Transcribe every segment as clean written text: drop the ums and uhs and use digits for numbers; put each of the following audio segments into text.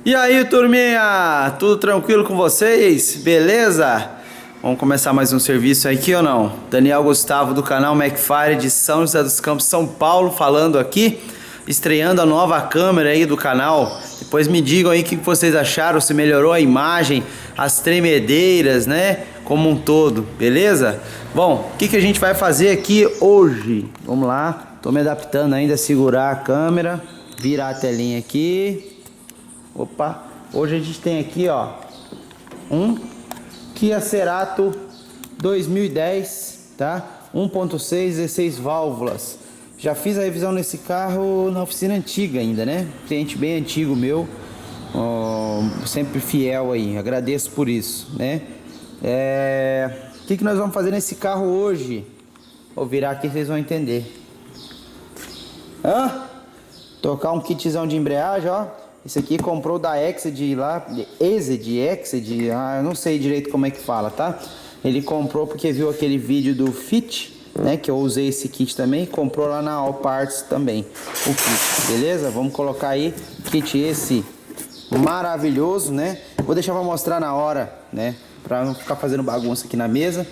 E aí, turminha, tudo tranquilo com vocês? Beleza? Vamos começar mais um serviço aqui ou não? Daniel Gustavo do canal Macfire de São José dos Campos, São Paulo, falando aqui, estreando a nova câmera aí do canal. Depois me digam aí o que vocês acharam, se melhorou a imagem, as tremedeiras, né? Como um todo, beleza? Bom, o que a gente vai fazer aqui hoje? Vamos lá, tô me adaptando ainda a segurar a câmera, virar a telinha aqui. Opa, hoje a gente tem aqui, ó, um Kia Cerato 2010, tá? 1.6, 16 válvulas. Já fiz a revisão nesse carro na oficina antiga ainda, né? Cliente bem antigo meu, sempre fiel aí, agradeço por isso, né? O que nós vamos fazer nesse carro hoje? Vou virar aqui, vocês vão entender. Trocar um kitzão de embreagem, ó. Esse aqui comprou da Exed lá, Exed, eu não sei direito como é que fala, tá? Ele comprou porque viu aquele vídeo do Fit, né? Que eu usei esse kit também, comprou lá na All Parts também, o kit, beleza? Vamos colocar aí, kit esse maravilhoso, né? Vou deixar pra mostrar na hora, né? Pra não ficar fazendo bagunça aqui na mesa.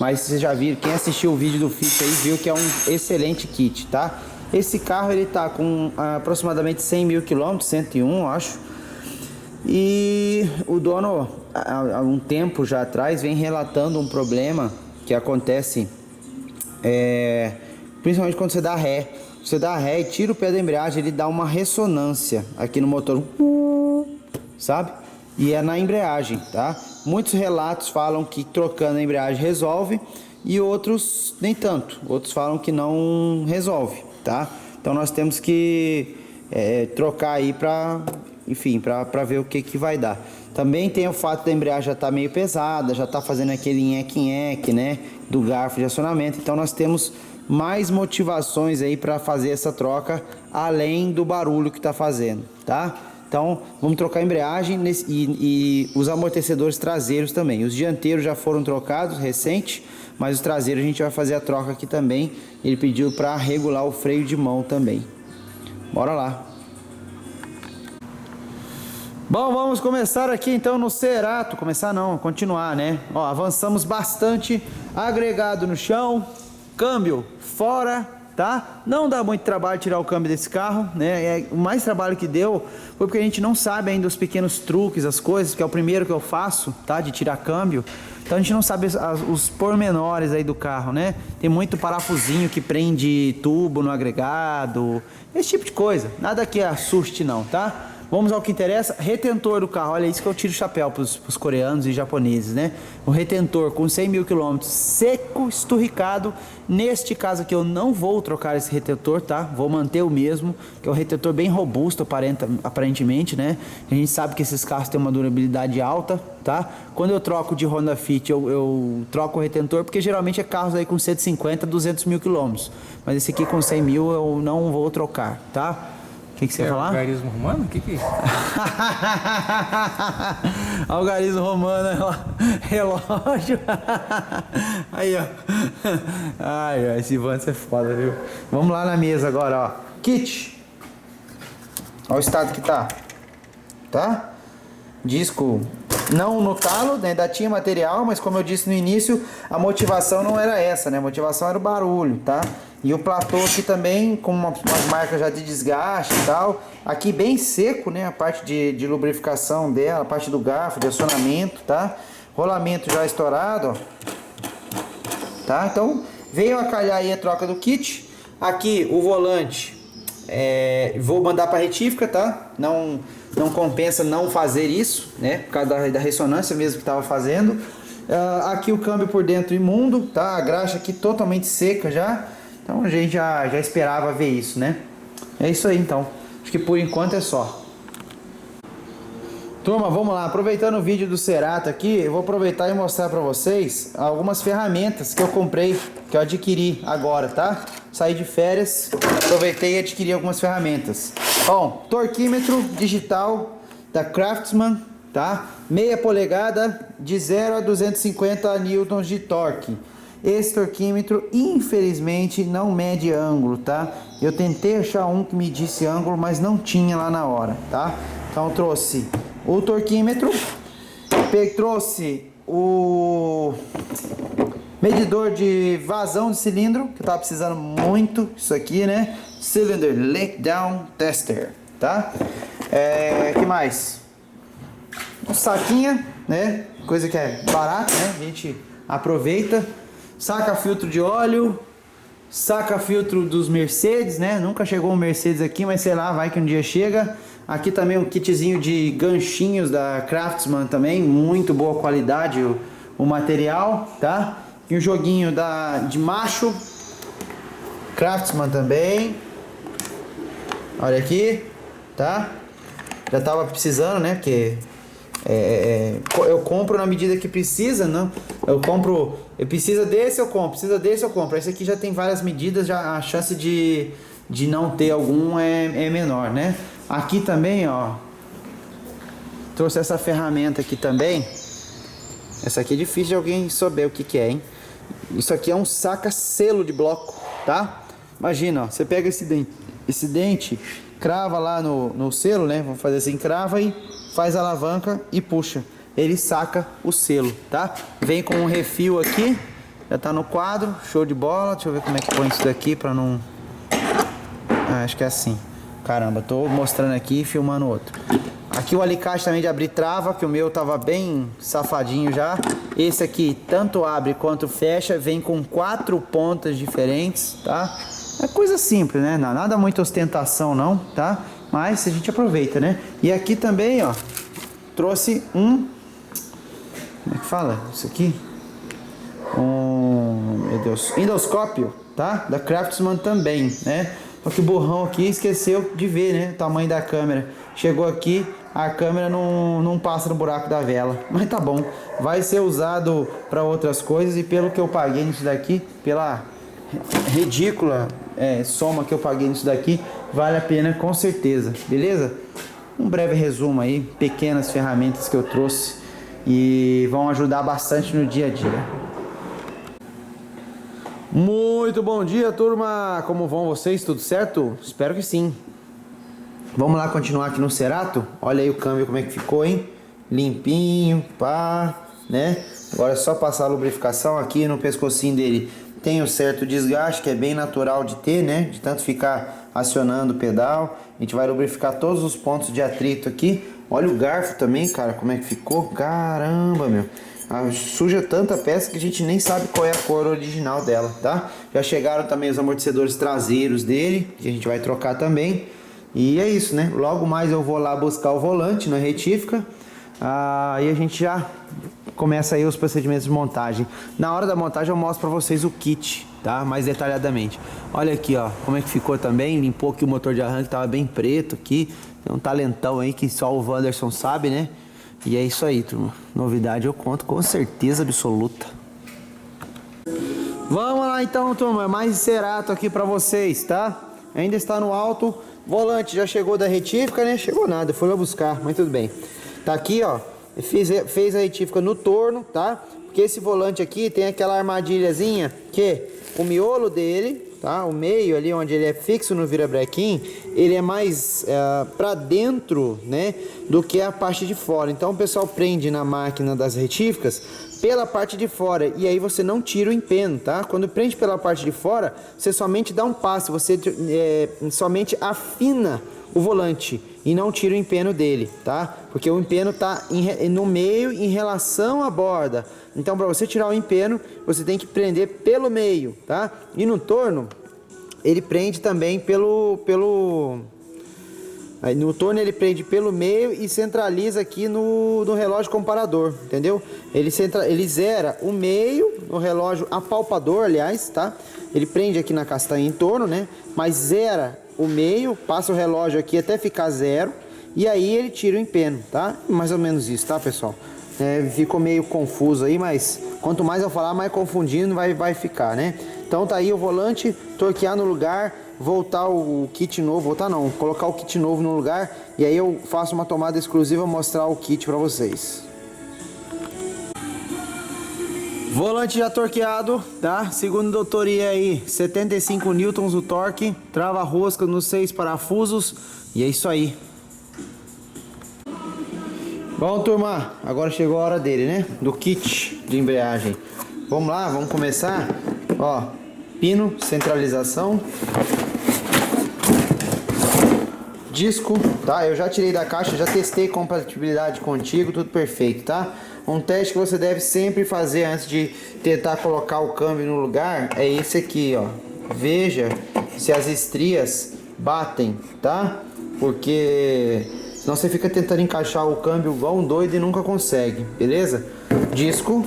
Mas vocês já viram, quem assistiu o vídeo do Fit aí viu que é um excelente kit, tá? Esse carro ele tá com aproximadamente 100 mil quilômetros, 101 acho. E o dono há um tempo já atrás vem relatando um problema que acontece principalmente quando você dá ré. Você dá ré e tira o pé da embreagem, ele dá uma ressonância aqui no motor, sabe? E é na embreagem, tá? Muitos relatos falam que trocando a embreagem resolve e outros nem tanto. Outros falam que não resolve, tá? Então nós temos que trocar aí para, enfim, para ver o que vai dar. Também tem o fato da embreagem já estar meio pesada, já está fazendo aquele nheque-nheque, né, do garfo de acionamento. Então nós temos mais motivações aí para fazer essa troca além do barulho que está fazendo, tá? Então vamos trocar a embreagem e os amortecedores traseiros também. Os dianteiros já foram trocados recente, mas os traseiros a gente vai fazer a troca aqui também. Ele pediu para regular o freio de mão também. Bora lá. Bom, vamos começar aqui então no Cerato. Começar não, continuar, né? Ó, avançamos bastante. Agregado no chão, câmbio fora, tá? Não dá muito trabalho tirar o câmbio desse carro, né? O mais trabalho que deu foi porque a gente não sabe ainda os pequenos truques, as coisas, que é o primeiro que eu faço, tá? De tirar câmbio. Então a gente não sabe os pormenores aí do carro, né? Tem muito parafusinho que prende tubo no agregado, esse tipo de coisa. Nada que assuste não, tá? Vamos ao que interessa, retentor do carro, olha isso que eu tiro o chapéu para os coreanos e japoneses, né? O retentor com 100 mil quilômetros, seco, esturricado. Neste caso aqui eu não vou trocar esse retentor, tá? Vou manter o mesmo, que é um retentor bem robusto aparentemente, né? A gente sabe que esses carros têm uma durabilidade alta, tá? Quando eu troco de Honda Fit, eu troco o retentor, porque geralmente é carros aí com 150, 200 mil quilômetros. Mas esse aqui com 100 mil eu não vou trocar, tá? O que você ia falar? Algarismo romano? O que é isso? Algarismo romano, relógio. Aí, ó. Ai, esse Vance é foda, viu? Vamos lá na mesa agora, ó. Kit. Olha o estado que tá. Tá? Disco não no talo, né? Ainda tinha material, mas como eu disse no início, a motivação não era essa, né? A motivação era o barulho, tá? E o platô aqui também com umas marcas já de desgaste e tal. Aqui bem seco, né? A parte de lubrificação dela, a parte do garfo, de acionamento, tá? Rolamento já estourado, ó. Tá? Então veio a calhar aí a troca do kit. Aqui o volante, vou mandar para retífica, tá? Não compensa não fazer isso, né? Por causa da ressonância mesmo que estava fazendo. Aqui o câmbio por dentro imundo, tá? A graxa aqui totalmente seca já. Então a gente já esperava ver isso, né? É isso aí então. Acho que por enquanto é só. Turma, vamos lá. Aproveitando o vídeo do Cerato aqui, eu vou aproveitar e mostrar para vocês algumas ferramentas que eu comprei, que eu adquiri agora, tá? Saí de férias, aproveitei e adquiri algumas ferramentas. Bom, torquímetro digital da Craftsman, tá? Meia polegada de 0 a 250 newtons de torque. Esse torquímetro, infelizmente, não mede ângulo, tá? Eu tentei achar um que medisse ângulo, mas não tinha lá na hora, tá? Então trouxe o torquímetro, trouxe o medidor de vazão de cilindro, que eu tava precisando muito, isso aqui, né? Cylinder Leak Down Tester, tá? Que mais? Um saquinho, né? Coisa que é barata, né? A gente aproveita. Saca filtro de óleo, saca filtro dos Mercedes, né? Nunca chegou um Mercedes aqui, mas sei lá, vai que um dia chega. Aqui também um kitzinho de ganchinhos da Craftsman também, muito boa qualidade o material, tá? E um joguinho de macho, Craftsman também. Olha aqui, tá? Já tava precisando, né? Porque eu compro na medida que precisa, não? Eu precisa desse, eu compro, precisa desse, eu compro. Esse aqui já tem várias medidas, já a chance de não ter algum é menor, né? Aqui também, ó, trouxe essa ferramenta aqui também. Essa aqui é difícil de alguém souber o que é, hein? Isso aqui é um saca-selo de bloco, tá? Imagina, ó, você pega esse dente, crava lá no selo, né? Vamos fazer assim, crava e faz a alavanca e puxa. Ele saca o selo, tá? Vem com um refil aqui, já tá no quadro, show de bola. Deixa eu ver como é que põe isso daqui pra não... acho que é assim. Caramba, tô mostrando aqui e filmando outro. Aqui o alicate também de abrir trava, que o meu tava bem safadinho já. Esse aqui tanto abre quanto fecha, vem com 4 pontas diferentes, tá? É coisa simples, né? Nada muita ostentação não, tá? Mas a gente aproveita, né? E aqui também, ó, trouxe um... como é que fala isso aqui? Meu Deus, endoscópio, tá? Da Craftsman também, né? Só que o borrão aqui esqueceu de ver, né? O tamanho da câmera. Chegou aqui, a câmera não passa no buraco da vela. Mas tá bom, vai ser usado para outras coisas. E pelo que eu paguei nisso daqui, pela ridícula soma que eu paguei nisso daqui, vale a pena com certeza, beleza? Um breve resumo aí, pequenas ferramentas que eu trouxe e vão ajudar bastante no dia a dia. Muito bom dia, turma! Como vão vocês? Tudo certo? Espero que sim. Vamos lá continuar aqui no Cerato. Olha aí o câmbio como é que ficou, hein? Limpinho, pá, né? Agora é só passar a lubrificação aqui no pescocinho dele. Tem um certo desgaste que é bem natural de ter, né? De tanto ficar acionando o pedal. A gente vai lubrificar todos os pontos de atrito aqui. Olha o garfo também, cara, como é que ficou. Caramba, meu. Suja tanta peça que a gente nem sabe qual é a cor original dela, tá? Já chegaram também os amortecedores traseiros dele, que a gente vai trocar também. E é isso, né? Logo mais eu vou lá buscar o volante na retífica. E a gente já começa aí os procedimentos de montagem. Na hora da montagem eu mostro pra vocês o kit, tá? Mais detalhadamente. Olha aqui, ó, como é que ficou também. Limpou aqui o motor de arranque, tava bem preto aqui. Tem um talentão aí que só o Wanderson sabe, né? E é isso aí, turma. Novidade eu conto com certeza absoluta. Vamos lá então, turma. Mais Cerato aqui pra vocês, tá? Ainda está no alto. Volante já chegou da retífica, né? Chegou nada, foi lá buscar, mas tudo bem. Tá aqui, ó. Fez a retífica no torno, tá? Porque esse volante aqui tem aquela armadilhazinha que o miolo dele, tá? O meio ali onde ele é fixo no virabrequim, ele é mais para dentro, né? Do que a parte de fora. Então o pessoal prende na máquina das retíficas pela parte de fora e aí você não tira o empeno, tá? Quando prende pela parte de fora, você somente dá um passe, você somente afina o volante e não tira o empeno dele, tá? Porque o empeno tá no meio em relação à borda. Então, para você tirar o empeno, você tem que prender pelo meio, tá? E no torno, ele prende também no torno ele prende pelo meio e centraliza aqui no relógio comparador, entendeu? Ele zera o meio no relógio apalpador, aliás, tá? Ele prende aqui na castanha em torno, né? Mas zera o meio, passa o relógio aqui até ficar zero e aí ele tira o empeno, tá? Mais ou menos isso, tá, pessoal? Ficou meio confuso aí, mas quanto mais eu falar, mais confundindo vai ficar, né? Então tá aí o volante, torquear no lugar, voltar o kit novo, colocar o kit novo no lugar e aí eu faço uma tomada exclusiva mostrar o kit para vocês. Volante já torqueado, tá? Segundo doutoria aí, 75 newtons o torque, trava rosca nos 6 parafusos e é isso aí. Bom, turma, agora chegou a hora dele, né? Do kit de embreagem. Vamos lá, vamos começar. Ó, pino, centralização, disco, tá? Eu já tirei da caixa, já testei compatibilidade contigo, tudo perfeito, tá? Um teste que você deve sempre fazer antes de tentar colocar o câmbio no lugar é esse aqui, ó. Veja se as estrias batem, tá? Porque senão você fica tentando encaixar o câmbio igual um doido e nunca consegue, beleza? Disco.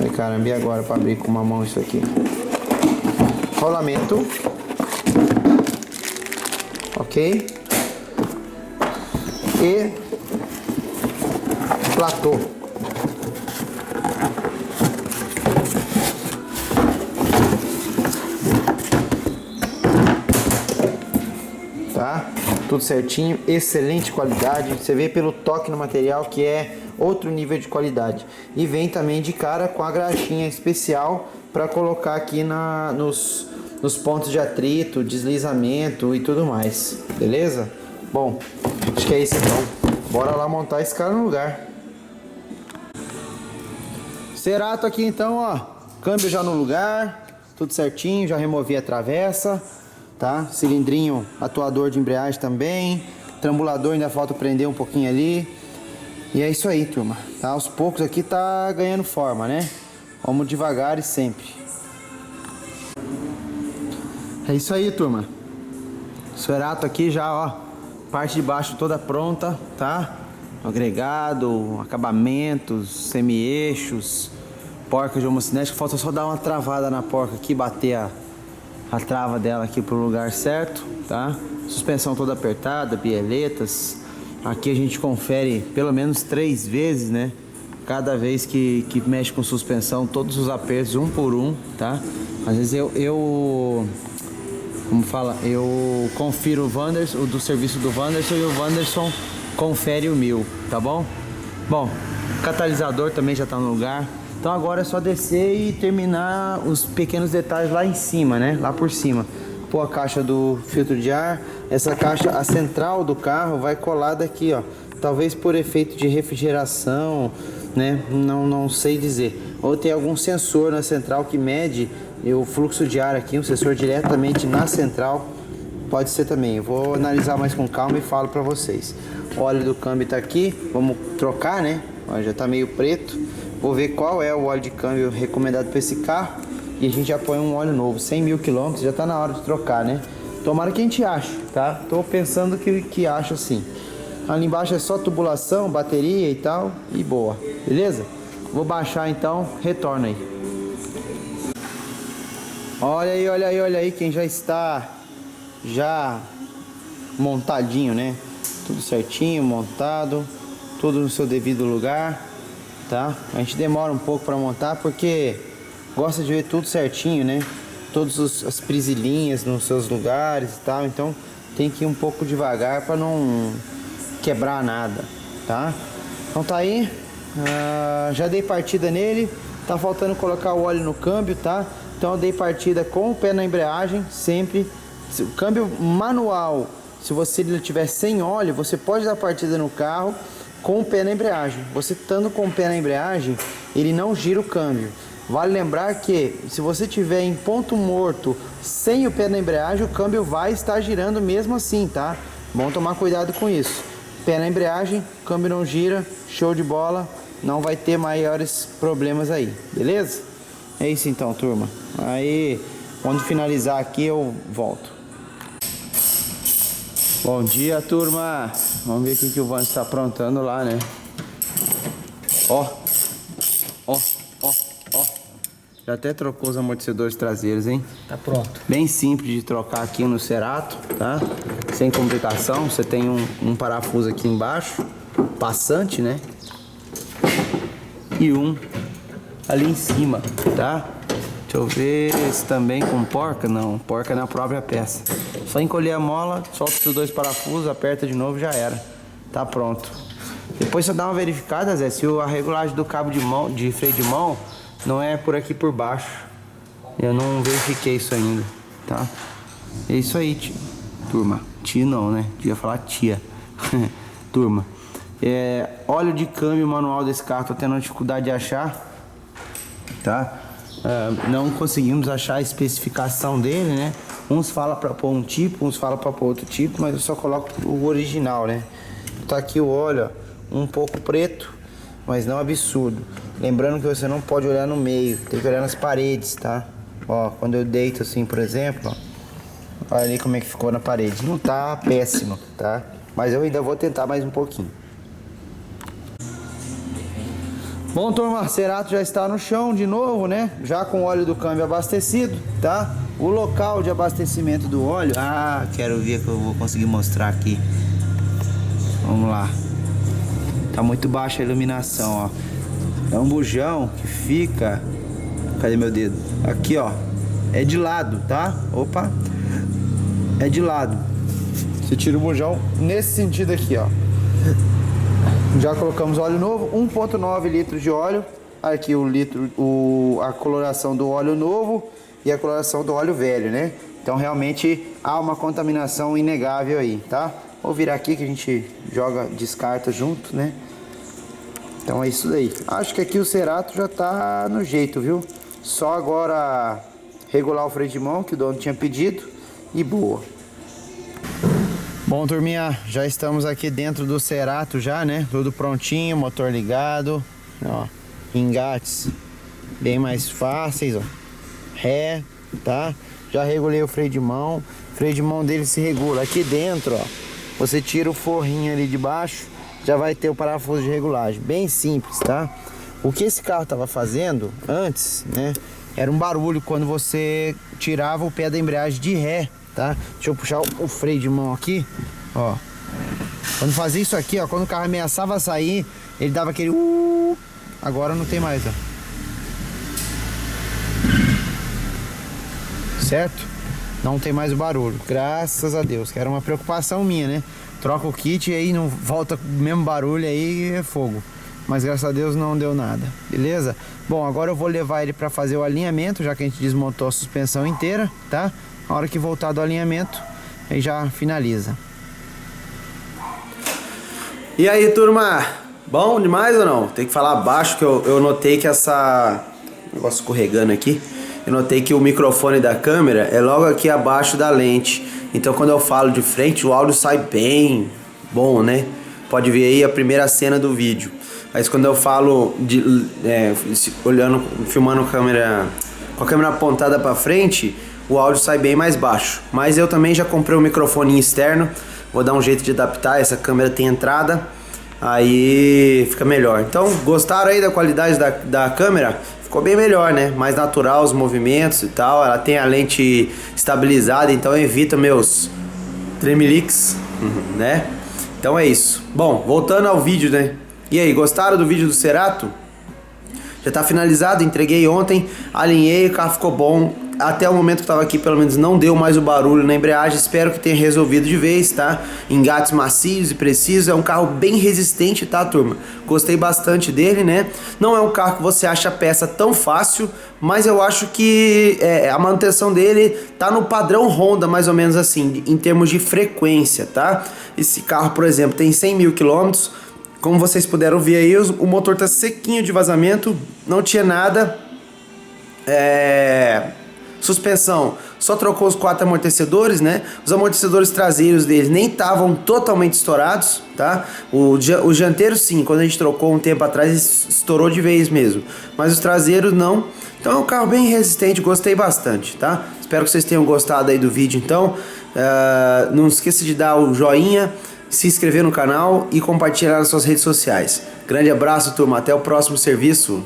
Ai, caramba, e agora para abrir com uma mão isso aqui? Rolamento. Ok. E platô. Tá? Tudo certinho, excelente qualidade. Você vê pelo toque no material que é outro nível de qualidade. E vem também de cara com a graxinha especial para colocar aqui nos pontos de atrito, deslizamento e tudo mais. Beleza? Bom, acho que é isso então. Bora lá montar esse cara no lugar. Cerato aqui então, ó. Câmbio já no lugar, tudo certinho, já removi a travessa. Tá? Cilindrinho atuador de embreagem também. Trambulador ainda falta prender um pouquinho ali. E é isso aí, turma. Tá? Aos poucos aqui tá ganhando forma, né? Vamos devagar e sempre. É isso aí, turma. Cerato aqui já, ó. Parte de baixo toda pronta, tá? Agregado, acabamentos, semi-eixos, porca de homocinética. Falta só dar uma travada na porca aqui, bater a trava dela aqui pro lugar certo, tá? Suspensão toda apertada, bieletas. Aqui a gente confere pelo menos 3 vezes, né? Cada vez que mexe com suspensão, todos os apertos um por um, tá? Às vezes como fala, eu confiro o do serviço do Wanderson e o Wanderson confere o meu, tá bom? Bom, o catalisador também já tá no lugar. Então agora é só descer e terminar os pequenos detalhes lá em cima, né? Lá por cima. Pôr a caixa do filtro de ar. Essa caixa, a central do carro vai colada aqui, ó. Talvez por efeito de refrigeração, né? Não sei dizer. Ou tem algum sensor na central que mede o fluxo de ar aqui, um sensor diretamente na central. Pode ser também. Eu vou analisar mais com calma e falo pra vocês. O óleo do câmbio tá aqui. Vamos trocar, né? Ó, já tá meio preto. Vou ver qual é o óleo de câmbio recomendado para esse carro e a gente já põe um óleo novo. 100 mil quilômetros, já tá na hora de trocar, né? Tomara que a gente ache, tá? Tô pensando que acho assim. Ali embaixo é só tubulação, bateria e tal, e boa, beleza? Vou baixar então, retorno aí. Olha aí, olha aí, olha aí quem já está montadinho, né? Tudo certinho, montado, tudo no seu devido lugar. Tá? A gente demora um pouco para montar porque gosta de ver tudo certinho, né? Todas as prisilinhas nos seus lugares e tal, então tem que ir um pouco devagar para não quebrar nada, tá? Então tá aí, já dei partida nele, tá faltando colocar o óleo no câmbio, tá? Então eu dei partida com o pé na embreagem, sempre. O câmbio manual, se você tiver sem óleo, você pode dar partida no carro com o pé na embreagem. Você estando com o pé na embreagem, ele não gira o câmbio. Vale lembrar que se você tiver em ponto morto sem o pé na embreagem, o câmbio vai estar girando mesmo assim, tá? Bom tomar cuidado com isso. Pé na embreagem, câmbio não gira, show de bola, não vai ter maiores problemas aí, beleza? É isso então, turma. Aí, quando finalizar aqui eu volto. Bom dia, turma. Vamos ver o que o Van está aprontando lá, né? Ó. Já até trocou os amortecedores traseiros, hein? Tá pronto. Bem simples de trocar aqui no Cerato, tá? Sem complicação. Você tem um parafuso aqui embaixo, passante, né? E um ali em cima, tá? Deixa eu ver se também com porca. Não, porca na própria peça. Só encolher a mola, solta os 2 parafusos, aperta de novo, já era. Tá pronto. Depois você dá uma verificada, Zé, se a regulagem do cabo de freio de mão não é por aqui por baixo. Eu não verifiquei isso ainda, tá? É isso aí, turma. Tia não, né? Devia falar tia. Turma, óleo de câmbio manual desse carro, tô tendo dificuldade de achar, tá? Não conseguimos achar a especificação dele, né? Uns falam pra pôr um tipo, uns falam pra pôr outro tipo, mas eu só coloco o original, né? Tá aqui o óleo, ó, um pouco preto, mas não absurdo. Lembrando que você não pode olhar no meio, tem que olhar nas paredes, tá? Ó, quando eu deito assim, por exemplo, ó, olha ali como é que ficou na parede. Não tá péssimo, tá? Mas eu ainda vou tentar mais um pouquinho. Bom, turma, Cerato já está no chão de novo, né? Já com o óleo do câmbio abastecido, tá? O local de abastecimento do óleo... quero ver que eu vou conseguir mostrar aqui. Vamos lá. Tá muito baixa a iluminação, ó. É um bujão que fica... Cadê meu dedo? Aqui, ó. É de lado, tá? Opa. É de lado. Você tira o bujão nesse sentido aqui, ó. Já colocamos óleo novo, 1,9 litros de óleo. Aqui o litro, a coloração do óleo novo e a coloração do óleo velho, né? Então realmente há uma contaminação inegável aí, tá? Vou virar aqui que a gente descarta junto, né? Então é isso daí. Acho que aqui o Cerato já tá no jeito, viu? Só agora regular o freio de mão que o dono tinha pedido e boa. Bom, turminha, já estamos aqui dentro do Cerato já, né? Tudo prontinho, motor ligado, ó, engates bem mais fáceis, ó, ré, tá? Já regulei o freio de mão dele se regula aqui dentro, ó. Você tira o forrinho ali de baixo, já vai ter o parafuso de regulagem, bem simples, tá? O que esse carro tava fazendo antes, né? Era um barulho quando você tirava o pé da embreagem de ré, tá? Deixa eu puxar o freio de mão aqui, ó. Quando fazia isso aqui, ó, quando o carro ameaçava sair, ele dava aquele agora não tem mais, ó. Certo? Não tem mais o barulho, graças a Deus, que era uma preocupação minha, né? Troca o kit e aí não volta com o mesmo barulho, aí é fogo. Mas graças a Deus não deu nada, beleza? Bom, agora eu vou levar ele para fazer o alinhamento, já que a gente desmontou a suspensão inteira, tá? A hora que voltar do alinhamento, aí já finaliza. E aí, turma? Bom demais ou não? Tem que falar baixo que eu notei que essa... negócio escorregando aqui. Eu notei que o microfone da câmera é logo aqui abaixo da lente. Então quando eu falo de frente, o áudio sai bem bom, né? Pode ver aí a primeira cena do vídeo. Mas quando eu falo filmando com a câmera apontada para frente, o áudio sai bem mais baixo. Mas eu também já comprei um microfone externo. Vou dar um jeito de adaptar. Essa câmera tem entrada, aí fica melhor. Então, gostaram aí da qualidade da câmera? Ficou bem melhor, né? Mais natural os movimentos e tal. Ela tem a lente estabilizada, então evita meus tremeliques, né? Então é isso. Bom, voltando ao vídeo, né? E aí, gostaram do vídeo do Cerato? Já tá finalizado, entreguei ontem, alinhei, o carro ficou bom. Até o momento que eu tava aqui, pelo menos não deu mais o barulho na embreagem. Espero que tenha resolvido de vez, tá? Engates macios e precisos. É um carro bem resistente, tá, turma? Gostei bastante dele, né? Não é um carro que você acha a peça tão fácil, mas eu acho que a manutenção dele tá no padrão Honda, mais ou menos assim, em termos de frequência, tá? Esse carro, por exemplo, tem 100 mil quilômetros. Como vocês puderam ver aí, o motor tá sequinho de vazamento, não tinha nada. Suspensão, só trocou os 4 amortecedores, né? Os amortecedores traseiros deles nem estavam totalmente estourados, tá? O dianteiro sim, quando a gente trocou um tempo atrás, estourou de vez mesmo. Mas os traseiros não. Então é um carro bem resistente, gostei bastante, tá? Espero que vocês tenham gostado aí do vídeo, então. Não esqueça de dar o joinha, se inscrever no canal e compartilhar nas suas redes sociais. Grande abraço, turma. Até o próximo serviço.